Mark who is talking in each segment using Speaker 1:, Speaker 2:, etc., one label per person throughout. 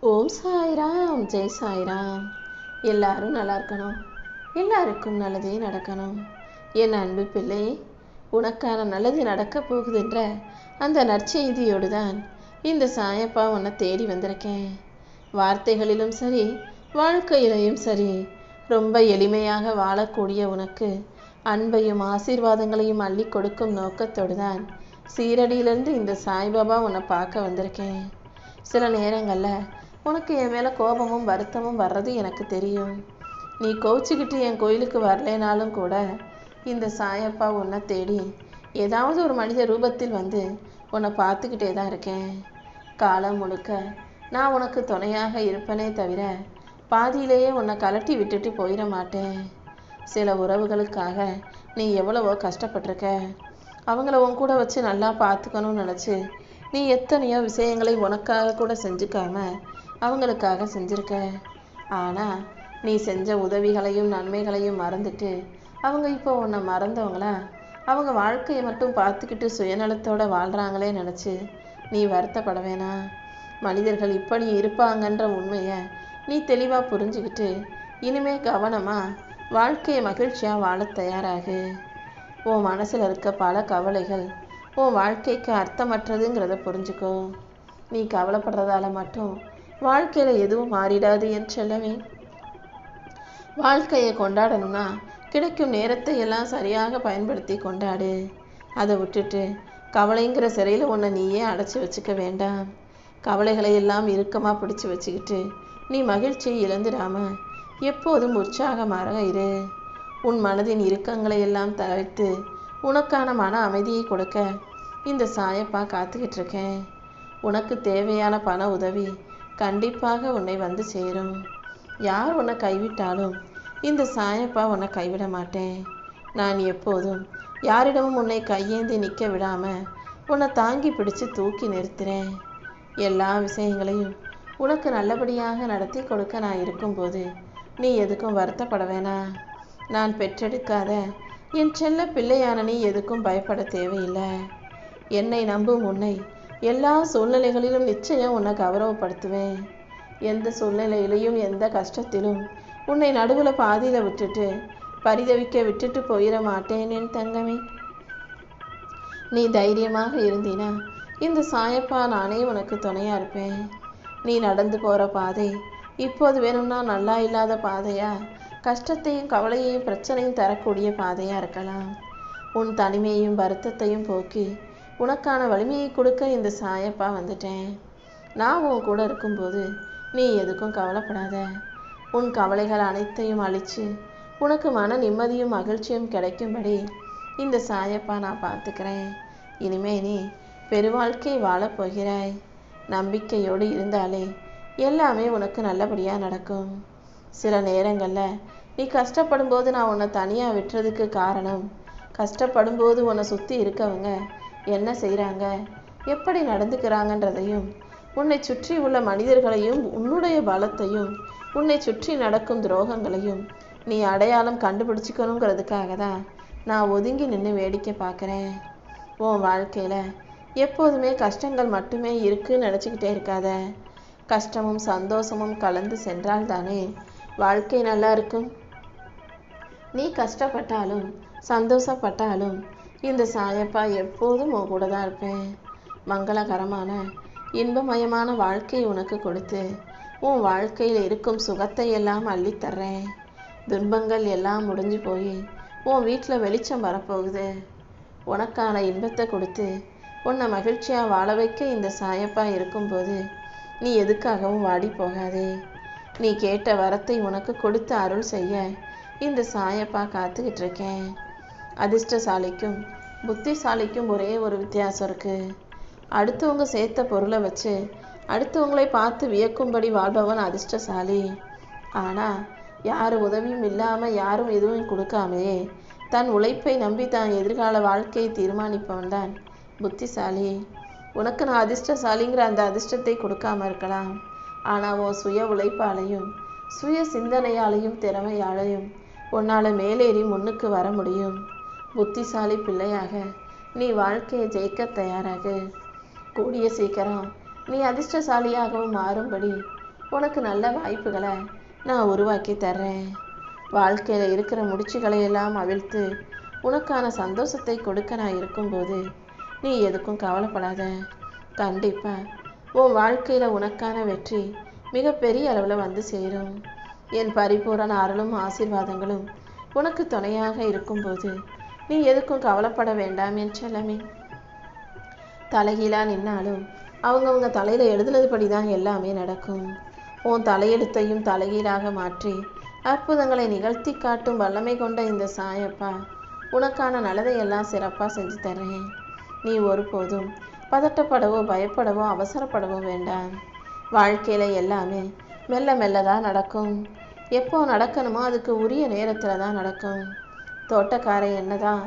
Speaker 1: ஓம் சாய்ராம், ஜெய் சாய்ராம். எல்லாரும் நல்லா இருக்கணும், எல்லாருக்கும் நல்லதே நடக்கணும். என் அன்பு பிள்ளை, உனக்கான நல்லது நடக்க போகுதுன்ற அந்த நற்செய்தியோடு தான் இந்த சாயப்பா உன்னை தேடி வந்திருக்கேன். வார்த்தைகளிலும் சரி, வாழ்க்கையிலையும் சரி, ரொம்ப எளிமையாக வாழக்கூடிய உனக்கு அன்பையும் ஆசீர்வாதங்களையும் அள்ளி கொடுக்கும் நோக்கத்தோடு தான் சீரடியிலிருந்து இந்த சாய்பாபா உன்னை பார்க்க வந்திருக்கேன். சில நேரங்களில் உனக்கு என் மேலே கோபமும் வருத்தமும் வர்றது எனக்கு தெரியும். நீ கோச்சிக்கிட்டு என் கோயிலுக்கு வரலேனாலும் கூட இந்த சாயப்பா உன்னை தேடி ஏதாவது ஒரு மனித ரூபத்தில் வந்து உன்னை பார்த்துக்கிட்டே தான் இருக்கேன். காலம் முழுக்க நான் உனக்கு துணையாக இருப்பனே தவிர பாதியிலேயே உன்னை கலட்டி விட்டுட்டு போயிட மாட்டேன். சில உறவுகளுக்காக நீ எவ்வளவோ கஷ்டப்பட்டிருக்க. அவங்கள உன் கூட வச்சு நல்லா பார்த்துக்கணும்னு நினச்சி நீ எத்தனையோ விஷயங்களை உனக்காக கூட செஞ்சுக்காம அவங்களுக்காக செஞ்சுருக்க. ஆனால் நீ செஞ்ச உதவிகளையும் நன்மைகளையும் மறந்துட்டு அவங்க இப்போ உன்னை மறந்தவங்களா அவங்க வாழ்க்கையை மட்டும் பார்த்துக்கிட்டு சுயநலத்தோடு வாழ்கிறாங்களே நினச்சி நீ வருத்தப்பட வேணாம். மனிதர்கள் இப்படி இருப்பாங்கன்ற உண்மையை நீ தெளிவாக புரிஞ்சுக்கிட்டு இனிமே கவனமாக வாழ்க்கையை மகிழ்ச்சியாக வாழ தயாராகு. உன் மனசில் இருக்க பல கவலைகள் உன் வாழ்க்கைக்கு அர்த்தமற்றதுங்கிறத புரிஞ்சுக்கோ. நீ கவலைப்படுறதால மட்டும் வாழ்க்கையில் எதுவும் மாறிடாது என் செல்லவே. வாழ்க்கையை கொண்டாடணும்னா கிடைக்கும் நேரத்தை எல்லாம் சரியாக பயன்படுத்தி கொண்டாடு. அதை விட்டுட்டு கவலைங்கிற சிறையில் உன்னை நீயே அடைச்சி வச்சுக்க வேண்டாம். கவலைகளை எல்லாம் இறுக்கமாக பிடிச்சி வச்சுக்கிட்டு நீ மகிழ்ச்சியை இழந்துடாம எப்போதும் உற்சாகமாக இரு. உன் மனதின் இறுக்கங்களை எல்லாம் தவிர்த்து உனக்கான மன அமைதியை கொடுக்க இந்த சாயப்பா காத்துக்கிட்டு இருக்கேன். உனக்கு தேவையான பண உதவி கண்டிப்பாக உன்னை வந்து சேரும். யார் உன்னை கைவிட்டாலும் இந்த சாயப்பா உன்னை கைவிட மாட்டேன். நான் எப்போதும் யாரிடமும் உன்னை கையேந்தி நிற்க விடாமல் உன்னை தாங்கி பிடிச்சு தூக்கி நிறுத்துகிறேன். எல்லா விஷயங்களையும் உனக்கு நல்லபடியாக நடத்தி கொடுக்க நான் இருக்கும்போது நீ எதுக்கும் வருத்தப்பட வேணாம். நான் பெற்றெடுக்காத என் செல்ல பிள்ளையான நீ எதுக்கும் பயப்பட தேவையில்லை. என்னை நம்பும் உன்னை எல்லா சூழ்நிலைகளிலும் நிச்சயம் உன்னை கௌரவப்படுத்துவேன். எந்த சூழ்நிலையிலையும் எந்த கஷ்டத்திலும் உன்னை நடுவில் பாதியில் விட்டுட்டு பரிதவிக்க விட்டுட்டு போயிட மாட்டேன் என் தங்கமே. நீ தைரியமாக இருந்தீனா இந்த சாயப்பா நானே உனக்கு துணையாக இருப்பேன். நீ நடந்து போகிற பாதை இப்போது வேணும்னா நல்லா இல்லாத பாதையா, கஷ்டத்தையும் கவலையையும் பிரச்சனையும் தரக்கூடிய பாதையாக இருக்கலாம். உன் தனிமையையும் வருத்தத்தையும் போக்கி உனக்கான வலிமையை கொடுக்க இந்த சாயப்பா வந்துட்டேன். நான் உன் கூட இருக்கும்போது நீ எதுக்கும் கவலைப்படாத. உன் கவலைகள் அனைத்தையும் அழித்து உனக்கு மன நிம்மதியும் மகிழ்ச்சியும் கிடைக்கும்படி இந்த சாயப்பா நான் பார்த்துக்கிறேன். இனிமே நீ பெருவாழ்க்கை வாழப்போகிறாய். நம்பிக்கையோடு இருந்தாலே எல்லாமே உனக்கு நல்லபடியாக நடக்கும். சில நேரங்களில் நீ கஷ்டப்படும் போது நான் உன்னை தனியாக விட்டுறதுக்கு காரணம், கஷ்டப்படும் போது உன்னை சுற்றி இருக்கவங்க என்ன செய்கிறாங்க, எப்படி நடந்துக்கிறாங்கன்றதையும், உன்னை சுற்றி உள்ள மனிதர்களையும் உன்னுடைய பலத்தையும் உன்னை சுற்றி நடக்கும் துரோகங்களையும் நீ அடையாளம் கண்டுபிடிச்சிக்கணுங்கிறதுக்காக தான் நான் ஒதுங்கி நின்று வேடிக்கை பார்க்குறேன். உன் வாழ்க்கையில் எப்போதுமே கஷ்டங்கள் மட்டுமே இருக்குன்னு நினச்சிக்கிட்டே இருக்காத. கஷ்டமும் சந்தோஷமும் கலந்து சென்றால் தானே வாழ்க்கை நல்லா இருக்கும். நீ கஷ்டப்பட்டாலும் சந்தோஷப்பட்டாலும் இந்த சாயப்பா எப்போதும் உன் கூட தான் இருப்பேன். மங்களகரமான இன்பமயமான வாழ்க்கையை உனக்கு கொடுத்து உன் வாழ்க்கையில் இருக்கும் சுகத்தை எல்லாம் அள்ளித்தர்றேன். துன்பங்கள் எல்லாம் முடிஞ்சு போய் உன் வீட்டில் வெளிச்சம் வரப்போகுது. உனக்கான இன்பத்தை கொடுத்து உன்னை மகிழ்ச்சியாக வாழ வைக்க இந்த சாயப்பா இருக்கும்போது நீ எதுக்காகவும் வாடி போகாதே. நீ கேட்ட வரத்தை உனக்கு கொடுத்து அருள் செய்ய இந்த சாயப்பா காத்துக்கிட்டு இருக்கேன். அதிர்ஷ்டசாலிக்கும் புத்திசாலிக்கும் ஒரே ஒரு வித்தியாசம் இருக்குது. அடுத்தவங்க சேர்த்த பொருளை வச்சு அடுத்தவங்களை பார்த்து வியக்கும்படி வாழ்பவன் அதிர்ஷ்டசாலி. ஆனால் யார் உதவியும் இல்லாமல் யாரும் எதுவும் கொடுக்காமையே தன் உழைப்பை நம்பி தான் எதிர்கால வாழ்க்கையை தீர்மானிப்பவன் தான் புத்திசாலி. உனக்கு நான் அதிர்ஷ்டசாலிங்கிற அந்த அதிர்ஷ்டத்தை கொடுக்காம இருக்கலாம். ஆனால் உன் சுய உழைப்பாலையும் சுய சிந்தனையாலையும் திறமையாலையும் உன்னால் மேலேறி முன்னுக்கு வர முடியும். புத்திசாலி பிள்ளையாக நீ வாழ்க்கையை ஜெயிக்க தயாராகு. கூடிய சீக்கிரம் நீ அதிர்ஷ்டசாலியாகவும் மாறும்படி உனக்கு நல்ல வாய்ப்புகளை நான் உருவாக்கி தர்றேன். வாழ்க்கையில் இருக்கிற முடிச்சுகளை எல்லாம் அவிழ்த்து உனக்கான சந்தோஷத்தை கொடுக்க நான் இருக்கும்போது நீ எதுக்கும் கவலைப்படாத. கண்டிப்பாக உன் வாழ்க்கையில் உனக்கான வெற்றி மிகப்பெரிய அளவில் வந்து சேரும். என் பரிபூரண அருளும் ஆசீர்வாதங்களும் உனக்கு துணையாக இருக்கும்போது நீ எதுக்கும் கவலைப்பட வேண்டாம் என் செல்லமே. தலைகீழா நின்னாலும் அவங்கவுங்க தலையில் எழுதுனதுபடி தான் எல்லாமே நடக்கும். உன் தலையெழுத்தையும் தலைகீழாக மாற்றி அற்புதங்களை நிகழ்த்தி காட்டும் வல்லமை கொண்ட இந்த சாயப்பா உனக்கான நல்லதையெல்லாம் சிறப்பாக செஞ்சு தர்றேன். நீ ஒருபோதும் பதட்டப்படவோ பயப்படவோ அவசரப்படவோ வேண்டாம். வாழ்க்கையில் எல்லாமே மெல்ல மெல்ல தான் நடக்கும். எப்போ நடக்கணுமோ அதுக்கு உரிய நேரத்தில் தான் நடக்கும். தோட்டக்காரன் என்னதான்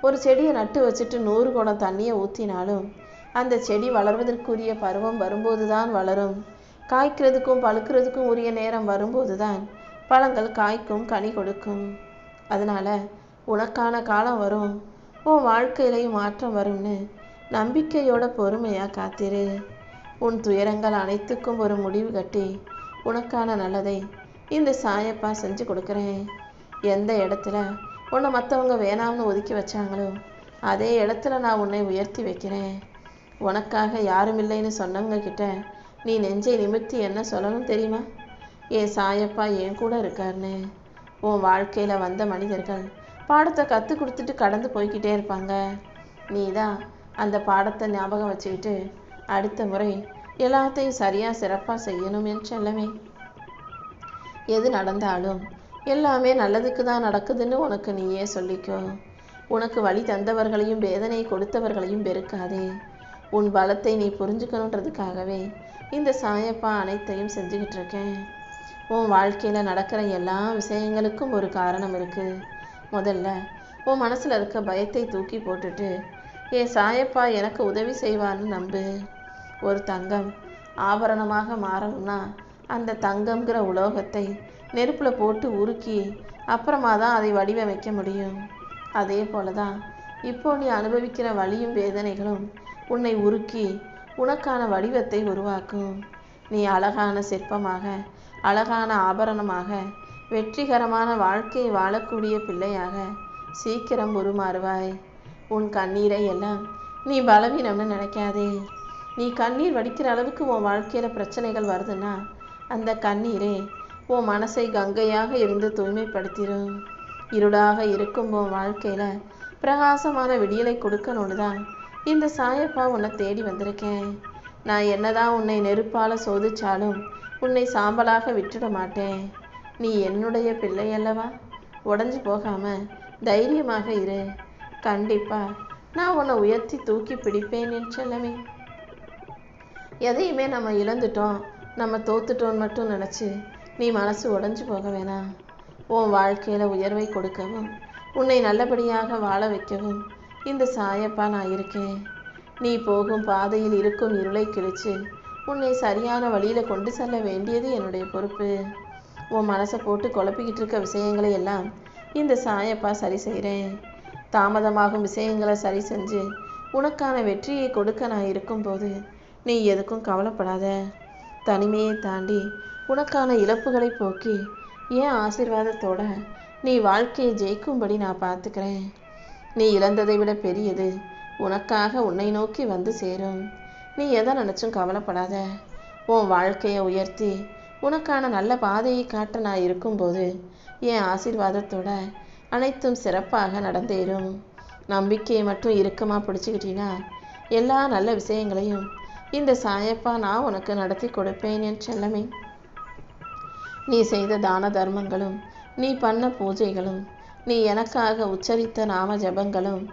Speaker 1: ஒரு செடியை நட்டு வச்சுட்டு 100 குடம் தண்ணியை ஊற்றினாலும் அந்த செடி வளர்வதற்குரிய பருவம் வரும்போது தான் வளரும். காய்க்கிறதுக்கும் பழுக்கிறதுக்கும் உரிய நேரம் வரும்போது தான் பழங்கள் காய்க்கும், கனி கொடுக்கும். அதனால உனக்கான காலம் வரும், உன் வாழ்க்கையிலையும் மாற்றம் வரும்னு நம்பிக்கையோட பொறுமையாக காத்திரு. உன் துயரங்கள் அனைத்துக்கும் ஒரு முடிவு கட்டி உனக்கான நல்லதை இந்த சாயப்பா செஞ்சு கொடுக்குறேன். எந்த இடத்துல உன்னை மற்றவங்க வேணாம்னு ஒதுக்கி வச்சாங்களோ அதே இடத்துல நான் உன்னை உயர்த்தி வைக்கிறேன். உனக்காக யாரும் இல்லைன்னு சொன்னவங்க கிட்ட நீ நெஞ்சை நிமிர்த்தி என்ன சொல்லணும் தெரியுமா? என் சாயப்பா என் கூட இருக்காருன்னு. உன் வாழ்க்கையில் வந்த மனிதர்கள் பாடத்தை கற்றுக் கொடுத்துட்டு கடந்து போய்கிட்டே இருப்பாங்க. நீ தான் அந்த பாடத்தை ஞாபகம் வச்சுக்கிட்டு அடுத்த முறை எல்லாத்தையும் சரியாக சிறப்பாக செய்யணும் என் செல்லமே. எது நடந்தாலும் எல்லாமே நல்லதுக்கு தான் நடக்குதுன்னு உனக்கு நீயே சொல்லிக்கோ. உனக்கு வழி தந்தவர்களையும் வேதனை கொடுத்தவர்களையும் வெறுக்காதே. உன் பலத்தை நீ புரிஞ்சுக்கணுன்றதுக்காகவே இந்த சாயப்பா அனைத்தையும் செஞ்சுக்கிட்டு இருக்கேன். உன் வாழ்க்கையில் நடக்கிற எல்லா விஷயங்களுக்கும் ஒரு காரணம் இருக்குது. முதல்ல உன் மனசில் இருக்க பயத்தை தூக்கி போட்டுட்டு என் சாயப்பா எனக்கு உதவி செய்வான்னு நம்பு. ஒரு தங்கம் ஆபரணமாக மாறணும்னா அந்த தங்கம்ங்கிற உலோகத்தை நெருப்பில் போட்டு உருக்கி அப்புறமா தான் அதை வடிவமைக்க முடியும். அதே போல தான் இப்போ நீ அனுபவிக்கிற வலியும் வேதனைகளும் உன்னை உருக்கி உனக்கான வடிவத்தை உருவாக்கும். நீ அழகான சிற்பமாக, அழகான ஆபரணமாக, வெற்றிகரமான வாழ்க்கையை வாழக்கூடிய பிள்ளையாக சீக்கிரம் உருமாறுவாய். உன் கண்ணீரை எல்லாம் நீ பலவீனம்னு நினைக்காதே. நீ கண்ணீர் வடிக்கிற அளவுக்கு உன் வாழ்க்கையில் பிரச்சனைகள் வருதுன்னா அந்த கண்ணீரே உன் மனசை கங்கையாக இருந்து தூய்மைப்படுத்திடும். இருடாக இருக்கும் உன் வாழ்க்கையில் பிரகாசமான விடியலை கொடுக்கணும்னு தான் இந்த சாயப்பா உன்னை தேடி வந்திருக்கேன். நான் என்னதான் உன்னை நெருப்பால் சோதிச்சாலும் உன்னை சாம்பலாக விட்டுட மாட்டேன். நீ என்னுடைய பிள்ளை அல்லவா? உடஞ்சி போகாம தைரியமாக இரு. கண்டிப்பா நான் உன்னை உயர்த்தி தூக்கி பிடிப்பேன் என் செல்லமே. எதையுமே நம்ம இழந்துட்டோம், நம்ம தோத்துட்டோன்னு மட்டும் நினச்சி நீ மனசு உடஞ்சி போக வேணாம். உன் வாழ்க்கையில் உயர்வை கொடுக்கவும் உன்னை நல்லபடியாக வாழ வைக்கவும் இந்த சாயப்பா நான் இருக்கேன். நீ போகும் பாதையில் இருக்கும் இருளை கிழிச்சு உன்னை சரியான வழியில் கொண்டு செல்ல வேண்டியது என்னுடைய பொறுப்பு. உன் மனசை போட்டு குழப்பிக்கிட்டு இருக்க விஷயங்களை எல்லாம் இந்த சாயப்பா சரி செய்கிறேன். தாமதமாகும் விஷயங்களை சரி செஞ்சு உனக்கான வெற்றியை கொடுக்க நான் இருக்கும்போது நீ எதுக்கும் கவலைப்படாத. தனிமையை தாண்டி உனக்கான இழப்புகளை போக்கி ஏன் ஆசீர்வாதத்தோட நீ வாழ்க்கையை ஜெயிக்கும்படி நான் பார்த்துக்கிறேன். நீ இழந்ததை விட பெரியது உனக்காக உன்னை நோக்கி வந்து சேரும். நீ எதை நினச்சும் கவலைப்படாத. உன் வாழ்க்கையை உயர்த்தி உனக்கான நல்ல பாதையை காட்ட நான் இருக்கும்போது என் ஆசீர்வாதத்தோட அனைத்தும் சிறப்பாக நடந்தேறும். நம்பிக்கையை மட்டும் இறுக்கமாக பிடிச்சிக்கிட்டீன்னா எல்லா நல்ல விஷயங்களையும் இந்த சாயப்பா நான் உனக்கு நடத்தி கொடுப்பேன் என் செல்லமே. நீ செய்த தான தர்மங்களும், நீ பண்ண பூஜைகளும், நீ எனக்காக உச்சரித்த நாம ஜபங்களும்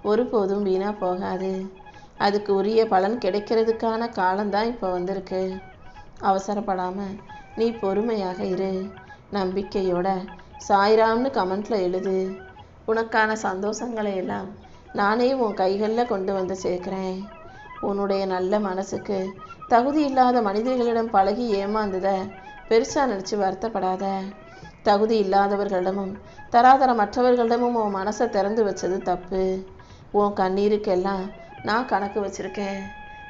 Speaker 1: ஒருபோதும் வீணா போகாது. அதுக்கு உரிய பலன் கிடைக்கிறதுக்கான காலம்தான் இப்போ வந்திருக்கு. அவசரப்படாமல் நீ பொறுமையாக இரு. நம்பிக்கையோட சாய்ராம்னு கமெண்ட்டில் எழுது. உனக்கான சந்தோஷங்களை எல்லாம் நானே உன் கைகளில் கொண்டு வந்து சேர்க்குறேன். உன்னுடைய நல்ல மனசுக்கு தகுதி இல்லாத மனிதர்களிடம் பழகி ஏமாந்ததை பெருசாக நினச்சி வருத்தப்படாத. தகுதி இல்லாதவர்களிடமும் தராதரமற்றவர்களிடமும் உன் மனசை திறந்து வச்சது தப்பு. உன் கண்ணீருக்கெல்லாம் நான் கணக்கு வச்சுருக்கேன்.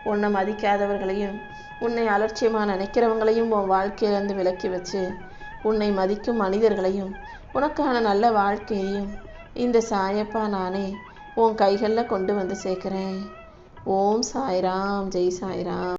Speaker 1: உன்னை மதிக்காதவர்களையும் உன்னை அலட்சியமாக நினைக்கிறவங்களையும் உன் வாழ்க்கையிலேருந்து விலக்கி வச்சு உன்னை மதிக்கும் மனிதர்களையும் உனக்கான நல்ல வாழ்க்கையையும் இந்த சாயப்பா நானே உன் கைகளில் கொண்டு வந்து சேர்க்குறேன். ஓம் சாய்ராம், ஜெய் சாய்ராம்.